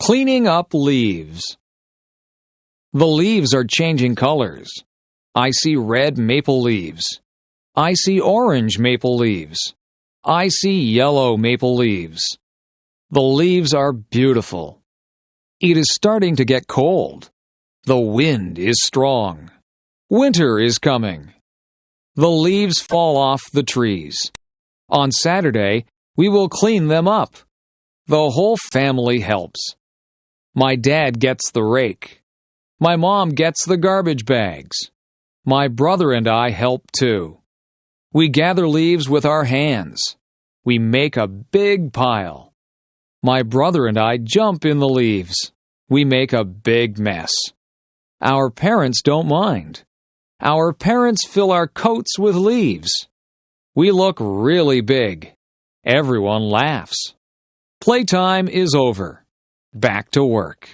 Cleaning up leaves. The leaves are changing colors. I see red maple leaves. I see orange maple leaves. I see yellow maple leaves. The leaves are beautiful. It is starting to get cold. The wind is strong. Winter is coming. The leaves fall off the trees. On Saturday, we will clean them up. The whole family helps. My dad gets the rake. My mom gets the garbage bags. My brother and I help too. We gather leaves with our hands. We make a big pile. My brother and I jump in the leaves. We make a big mess. Our parents don't mind. Our parents fill our coats with leaves. We look really big. Everyone laughs. Playtime is over. Back to work.